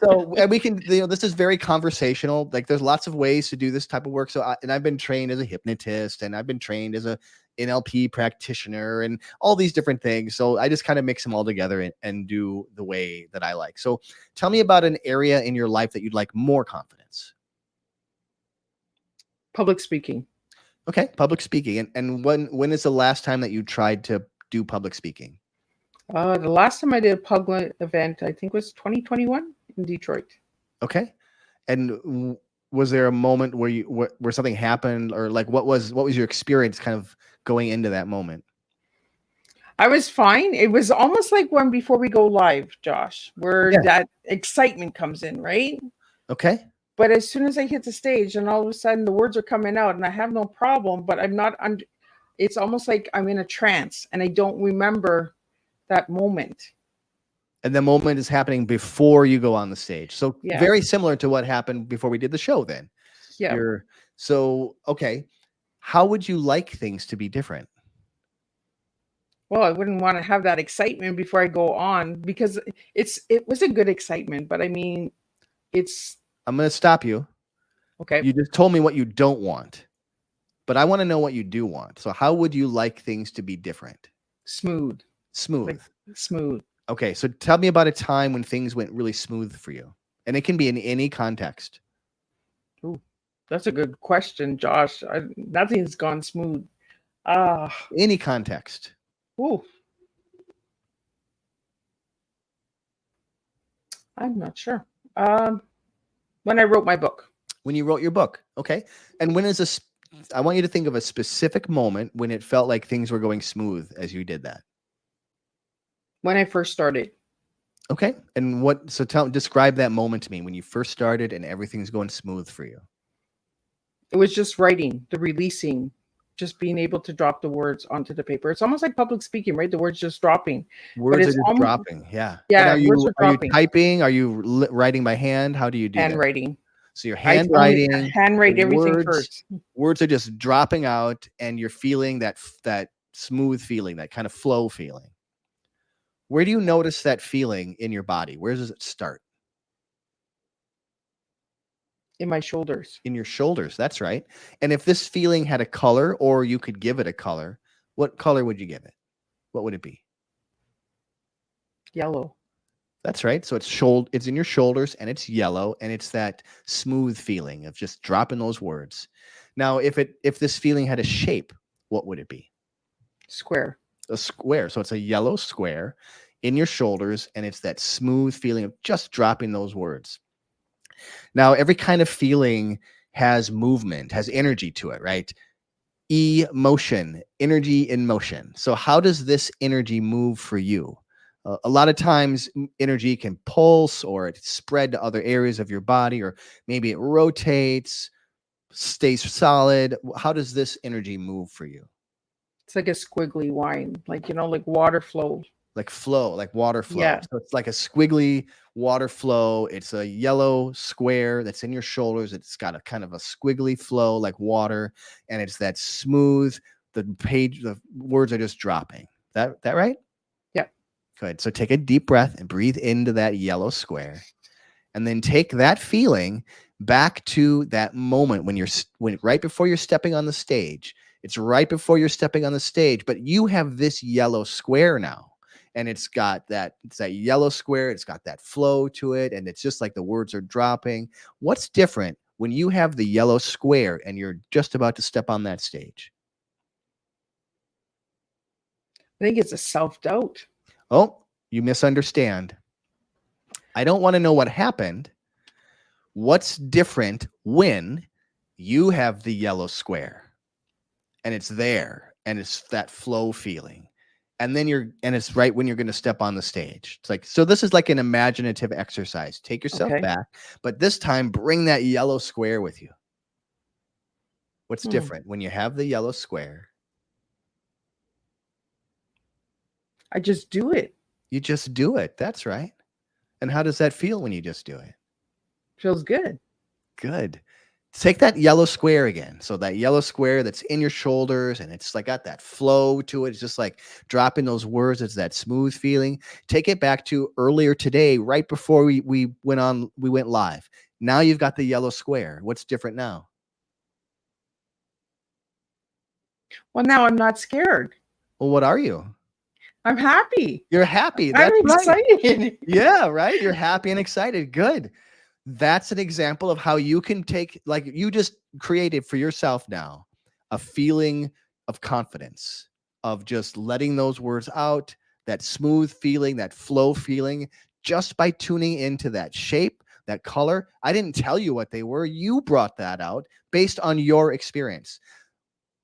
So, and we can, this is very conversational. Like, there's lots of ways to do this type of work. So, and I've been trained as a hypnotist, and I've been trained as a NLP practitioner, and all these different things. So I just kind of mix them all together and do the way that I like. So tell me about an area in your life that you'd like more confidence. Public speaking. Okay. Public speaking. And when is the last time that you tried to do public speaking? The last time I did a public event, I think was 2021 in Detroit. Okay. And was there a moment where where something happened, or like what was your experience kind of going into that moment? I was fine. It was almost like when before we go live, Josh, where Yeah. that excitement comes in, right? Okay. But as soon as I hit the stage, and all of a sudden the words are coming out, and I have no problem, but I'm not under. It's almost like I'm in a trance, and I don't remember that moment. And the moment is happening before you go on the stage. So Yeah. very similar to what happened before we did the show then. Yeah. Okay. How would you like things to be different? Well, I wouldn't want to have that excitement before I go on, because it was a good excitement, but I mean, I'm going to stop you. okay. You just told me what you don't want, but I want to know what you do want. So how would you like things to be different? Smooth. Smooth. Like, smooth. Okay. So tell me about a time when things went really smooth for you. And it can be in any context. Ooh, that's a good question, Josh. Nothing's gone smooth. Any context. Ooh. I'm not sure. When I wrote my book. When you wrote your book. Okay. And when is this? I want you to think of a specific moment when it felt like things were going smooth as you did that. When I first started. Okay. And describe that moment to me when you first started and everything's going smooth for you. It was just writing, the releasing, just being able to drop the words onto the paper. It's almost like public speaking, right? The words just dropping. Words are just dropping. Yeah. Yeah. And Words are you dropping. typing? Are you writing by hand? How do you do that? Handwriting. So you're handwriting. Handwrite everything first. Words are just dropping out, and you're feeling that smooth feeling, that kind of flow feeling. Where do you notice that feeling in your body? Where does it start? In my shoulders. In your shoulders. That's right. And if this feeling had a color, or you could give it a color, what color would you give it? What would it be? Yellow. That's right. So it's in your shoulders and it's yellow and it's that smooth feeling of just dropping those words. Now, if this feeling had a shape, what would it be? Square. A square. So it's a yellow square in your shoulders and it's that smooth feeling of just dropping those words. Now, every kind of feeling has movement, has energy to it, right? Emotion, energy in motion. So how does this energy move for you? A lot of times energy can pulse or it spread to other areas of your body, or maybe it rotates, stays solid. How does this energy move for you? It's like a squiggly line, like, like water flow. Like flow, like water flow. Yeah. So it's like a squiggly water flow. It's a yellow square that's in your shoulders. It's got a kind of a squiggly flow like water, and it's that smooth. The words are just dropping. That right? Yeah. Good. So take a deep breath and breathe into that yellow square, and then take that feeling back to that moment when right before you're stepping on the stage. It's right before you're stepping on the stage, but you have this yellow square now. And it's that yellow square. It's got that flow to it. And it's just like the words are dropping. What's different when you have the yellow square and you're just about to step on that stage? I think it's a self-doubt. Oh, you misunderstand. I don't want to know what happened. What's different when you have the yellow square and it's there and it's that flow feeling? And then it's right when you're going to step on the stage. It's like, so this is like an imaginative exercise. Take yourself back, but this time bring that yellow square with you. What's different when you have the yellow square? I just do it. You just do it. That's right. And how does that feel when you just do it? Feels good. Good. Take that yellow square again. So that yellow square that's in your shoulders and it's like got that flow to it. It's just like dropping those words. It's that smooth feeling. Take it back to earlier today, right before we went live. Now you've got the yellow square. What's different now? Well, now I'm not scared. Well, what are you? I'm happy. You're happy. That's I'm excited. Right. Yeah, right. You're happy and excited. Good. That's an example of how you can take, like you just created for yourself now, a feeling of confidence, of just letting those words out, that smooth feeling, that flow feeling, just by tuning into that shape, that color. I didn't tell you what they were. You brought that out based on your experience.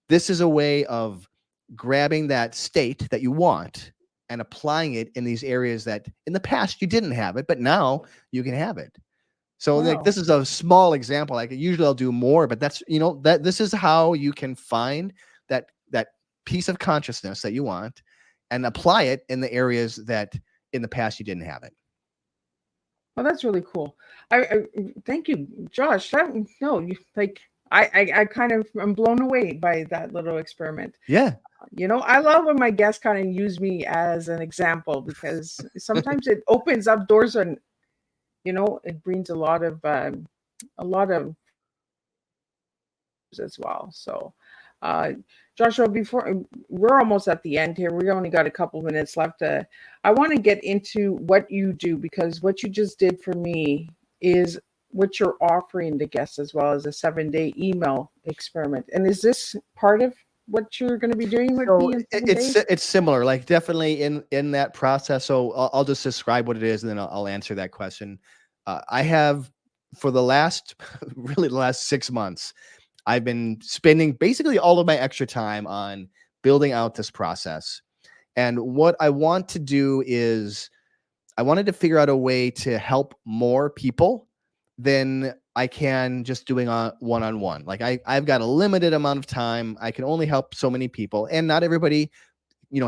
This is a way of grabbing that state that you want and applying it in these areas that in the past you didn't have it, but now you can have it. So like this is a small example. Like usually I'll do more, but that's, that this is how you can find that piece of consciousness that you want and apply it in the areas that in the past you didn't have it. Well, that's really cool. I thank you, Josh. I kind of am blown away by that little experiment. Yeah. I love when my guests kind of use me as an example because sometimes it opens up doors and it brings a lot of as well. So, Joshua, before we're almost at the end here, we only got a couple minutes left. I want to get into what you do because what you just did for me is what you're offering the guests as well as a 7-day email experiment. And is this part of what you're going to be doing with me in 7 days? It's similar, like definitely in that process. So I'll just describe what it is and then I'll answer that question. I have for the last 6 months, I've been spending basically all of my extra time on building out this process. And what I want to do is I wanted to figure out a way to help more people than I can just doing a one-on-one. Like I've got a limited amount of time. I can only help so many people and not everybody,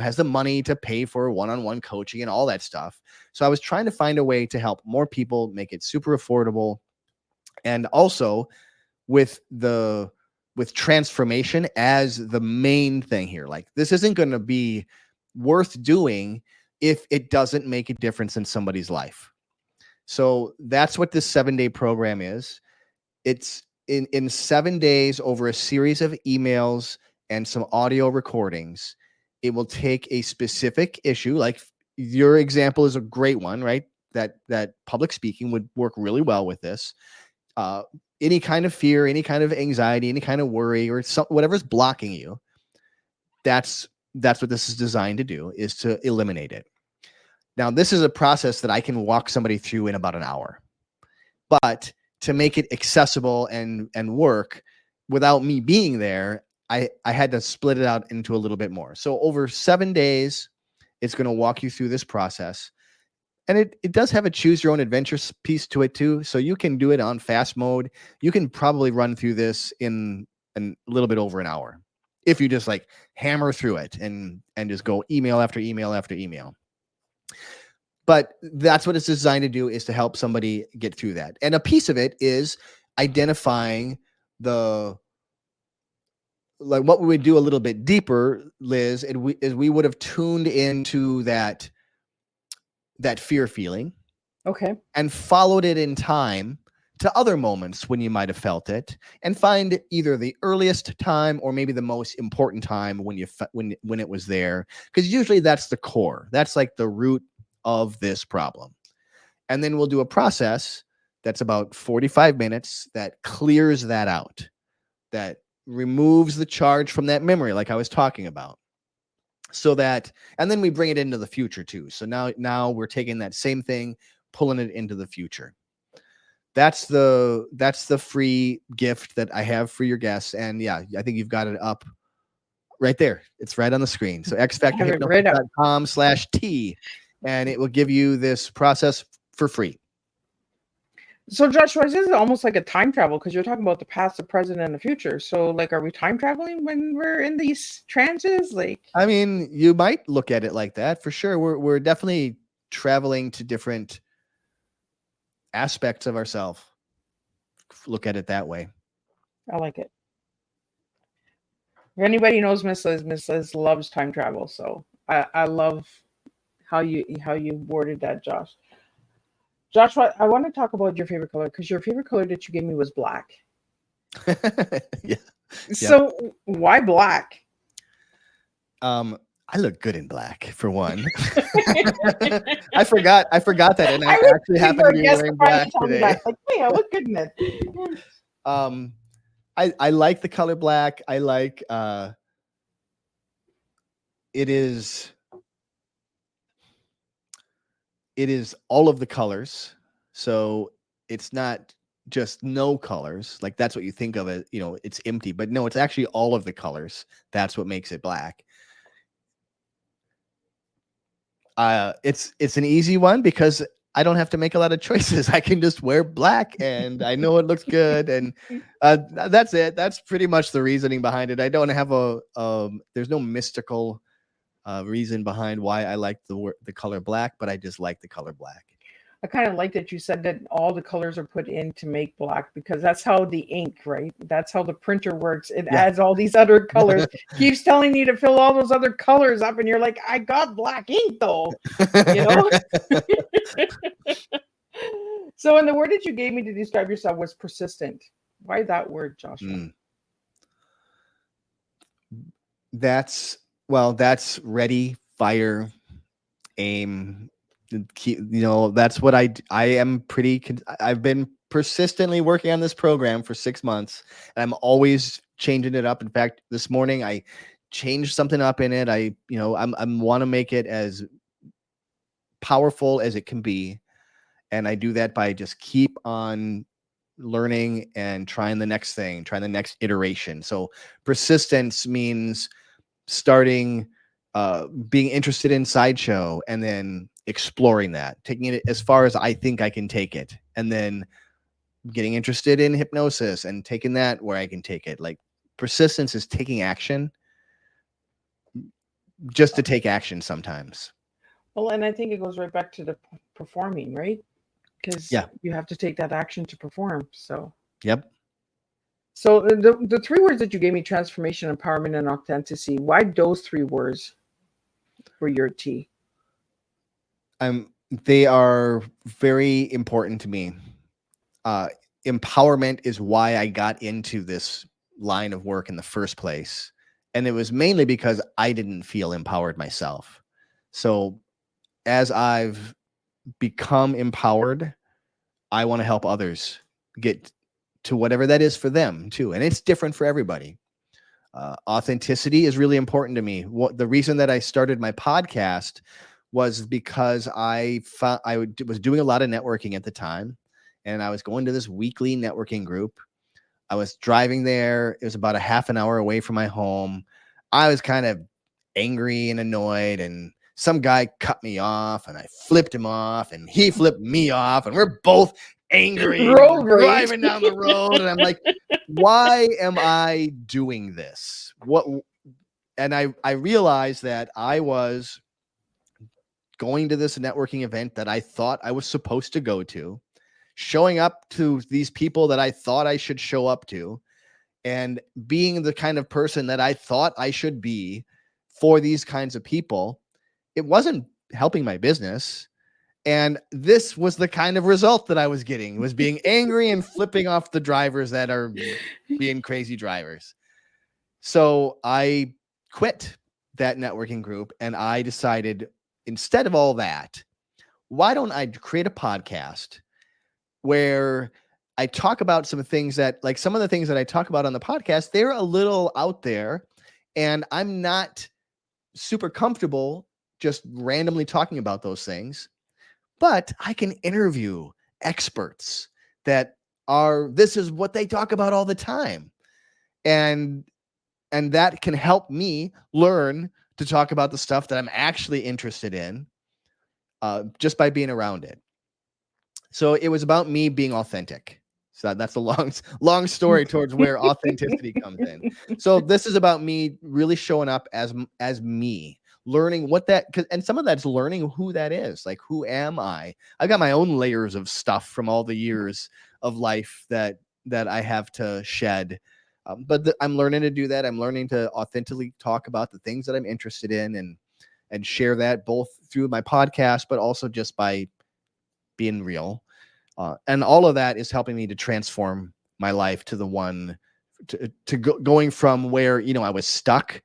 has the money to pay for one-on-one coaching and all that stuff. So I was trying to find a way to help more people, make it super affordable. And also with transformation as the main thing here. Like this isn't going to be worth doing if it doesn't make a difference in somebody's life. So that's what this 7-day program is. It's in 7 days over a series of emails and some audio recordings. It will take a specific issue. Like your example is a great one, right? that public speaking would work really well with this. Any kind of fear, any kind of anxiety, any kind of worry, or whatever's blocking you, that's what this is designed to do, is to eliminate it. Now, this is a process that I can walk somebody through in about an hour, but to make it accessible and work without me being there, I had to split it out into a little bit more. So over 7 days, it's going to walk you through this process. And it does have a choose your own adventure piece to it too. So you can do it on fast mode. You can probably run through this in a little bit over an hour if you just like hammer through it and just go email after email after email. But that's what it's designed to do, is to help somebody get through that. And a piece of it is identifying what we would do a little bit deeper, Liz, is we would have tuned into that fear feeling. Okay. And followed it in time to other moments when you might have felt it, and find either the earliest time or maybe the most important time when it was there. Because usually that's the core. That's like the root of this problem. And then we'll do a process that's about 45 minutes that clears that out, that removes the charge from that memory, like I was talking about. So that, and then we bring it into the future too. So now we're taking that same thing, pulling it into the future. That's the free gift that I have for your guests. And yeah, I think you've got it up right there. It's right on the screen. So xfactorhypnosis.com/T, and it will give you this process for free. So Joshua, this is almost like a time travel, because you're talking about the past, the present, and the future. So like, are we time traveling when we're in these trances? Like, I mean, you might look at it like that for sure. We're definitely traveling to different aspects of ourselves. Look at it that way. I like it. If anybody knows Miss Liz loves time travel. So I love how you worded that, Josh. Joshua, I want to talk about your favorite color, because your favorite color that you gave me was black. Yeah. So why black? I look good in black, for one. I forgot that, and I actually happen to be wearing black today. Like, hey, I look good in it. I like the color black. I like it is all of the colors. So it's not just no colors. Like that's what you think of it, it's empty, but no, it's actually all of the colors. That's what makes it black. It's an easy one because I don't have to make a lot of choices. I can just wear black and I know it looks good. And that's it. That's pretty much the reasoning behind it. I don't have there's no mystical reason behind why I like the color black, but I just like the color black. I kind of like that you said that all the colors are put in to make black, because that's how the ink, right? That's how the printer works. It adds all these other colors, keeps telling you to fill all those other colors up, and you're like, I got black ink though, So, and the word that you gave me to describe yourself was persistent. Why that word, Joshua? That's ready, fire, aim. That's what I am I've been persistently working on this program for 6 months, and I'm always changing it up. In fact, this morning I changed something up in it. I want to make it as powerful as it can be. And I do that by just keep on learning and trying the next thing, trying the next iteration. So persistence means starting, being interested in sideshow, and then exploring that, taking it as far as I think I can take it, and then getting interested in hypnosis and taking that where I can take it. Like persistence is taking action just to take action sometimes. Well, and I think it goes right back to the performing, right? Because you have to take that action to perform. So yep. So the 3 words that you gave me, transformation, empowerment, and authenticity, why those 3 words for your T? They are very important to me. Empowerment is why I got into this line of work in the first place. And it was mainly because I didn't feel empowered myself. So as I've become empowered, I want to help others get to whatever that is for them too. And it's different for everybody. Authenticity is really important to me. The reason that I started my podcast was because I was doing a lot of networking at the time, and I was going to this weekly networking group. I was driving there. It was about a half an hour away from my home. I was kind of angry and annoyed, and some guy cut me off, and I flipped him off, and he flipped me off, and we're both angry. Road We're rage. driving down the road, and I'm like, why am I doing this? And I realized that I was going to this networking event that I thought I was supposed to go to, showing up to these people that I thought I should show up to, and being the kind of person that I thought I should be for these kinds of people. It wasn't helping my business. And this was the kind of result that I was getting, was being angry and flipping off the drivers that are being crazy drivers. So I quit that networking group, and I decided, instead of all that, why don't I create a podcast where I talk about some things that, like some of the things that I talk about on the podcast, they're a little out there, and I'm not super comfortable just randomly talking about those things. But I can interview experts that this is what they talk about all the time. And that can help me learn to talk about the stuff that I'm actually interested in, just by being around it. So it was about me being authentic. So that's a long story towards where authenticity comes in. So this is about me really showing up as me, learning what that, and some of that's learning who that is. Like, who am I? I've got my own layers of stuff from all the years of life that I have to shed. But I'm learning to do that. I'm learning to authentically talk about the things that I'm interested in, and share that both through my podcast, but also just by being real. And all of that is helping me to transform my life to the one going from where, I was stuck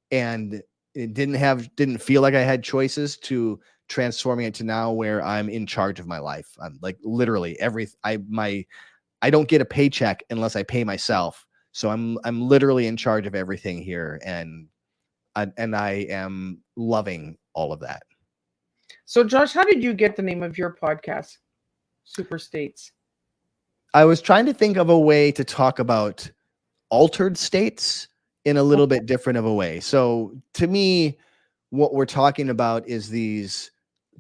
and it didn't feel like I had choices, to transforming it to now where I'm in charge of my life. I'm like literally I don't get a paycheck unless I pay myself. So I'm literally in charge of everything here. And I am loving all of that. So Josh, how did you get the name of your podcast, Super States? I was trying to think of a way to talk about altered states in a little bit different of a way. So to me, what we're talking about is these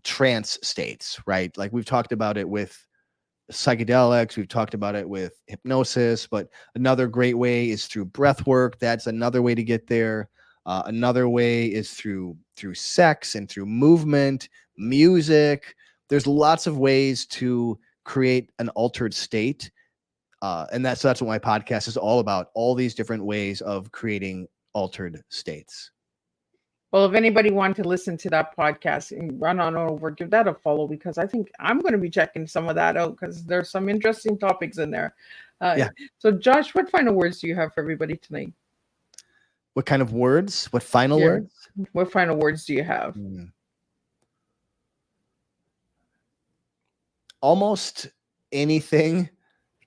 trance states, right? Like we've talked about it with psychedelics, we've talked about it with hypnosis, but another great way is through breath work. That's another way to get there. Another way is through sex and through movement, music. There's lots of ways to create an altered state. And that's what my podcast is all about, all these different ways of creating altered states. Well, if anybody wanted to listen to that podcast, and run on over, give that a follow, because I think I'm going to be checking some of that out, because there's some interesting topics in there. Yeah. So Josh, what final words do you have for everybody tonight? What kind of words? What final words? What final words do you have? Almost anything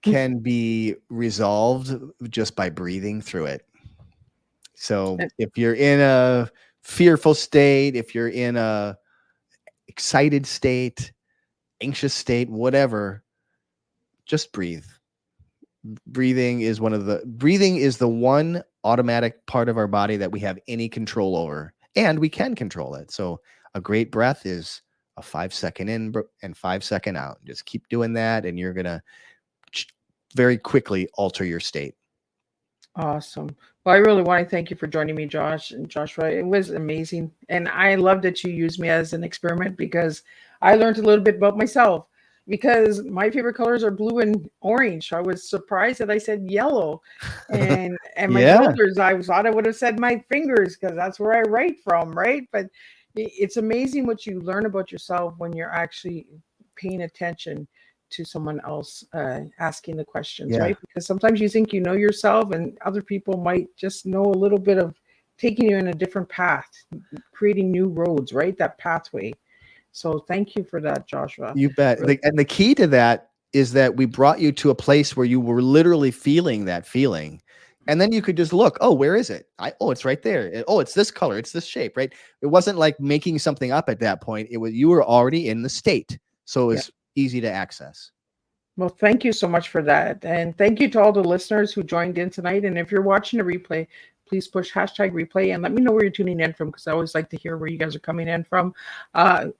can be resolved just by breathing through it. So if you're in a fearful state, if you're in a excited state, anxious state, whatever, just breathe. Breathing is the one automatic part of our body that we have any control over, and we can control it. So a great breath is a 5-second in and 5-second out. Just keep doing that, and you're going to very quickly alter your state. Awesome. Well, I really want to thank you for joining me, Josh and Joshua. It was amazing. And I love that you used me as an experiment, because I learned a little bit about myself, because my favorite colors are blue and orange. So I was surprised that I said yellow. And my shoulders, I thought I would have said my fingers, because that's where I write from, right? But it's amazing what you learn about yourself when you're actually paying attention to someone else asking the questions, right? Because sometimes you think you know yourself, and other people might just know a little bit of taking you in a different path, creating new roads, right? That pathway. So thank you for that, Joshua. You bet. Really. And the key to that is that we brought you to a place where you were literally feeling that feeling. And then you could just look, oh, where is it? Oh, it's right there. Oh, it's this color. It's this shape, right? It wasn't like making something up at that point. It was, you were already in the state. So it was easy to access. Well, thank you so much for that. And thank you to all the listeners who joined in tonight. And if you're watching a replay, please push hashtag replay and let me know where you're tuning in from, because I always like to hear where you guys are coming in from.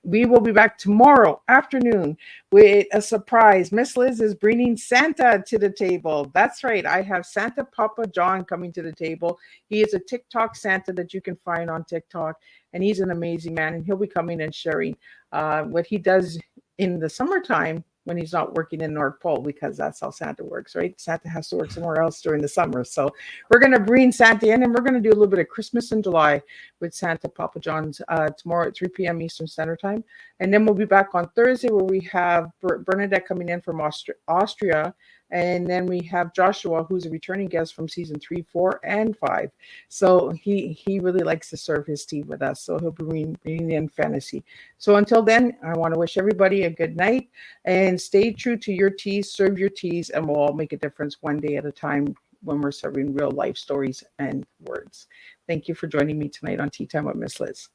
We will be back tomorrow afternoon with a surprise. Miss Liz is bringing Santa to the table. That's right. I have Santa Papa John coming to the table. He is a TikTok Santa that you can find on TikTok, and he's an amazing man. And he'll be coming and sharing what he does in the summertime when he's not working in North Pole, because that's how Santa works, right? Santa has to work somewhere else during the summer. So we're going to bring Santa in, and we're going to do a little bit of Christmas in July with Santa Papa John's tomorrow at 3 p.m. Eastern Standard Time. And then we'll be back on Thursday, where we have Bernadette coming in from Austria. And then we have Joshua, who's a returning guest from season 3, 4, and 5. So he really likes to serve his tea with us. So he'll be bringing in fantasy. So until then, I want to wish everybody a good night, and stay true to your teas, serve your teas, and we'll all make a difference one day at a time when we're serving real life stories and words. Thank you for joining me tonight on Tea Time with Miss Liz.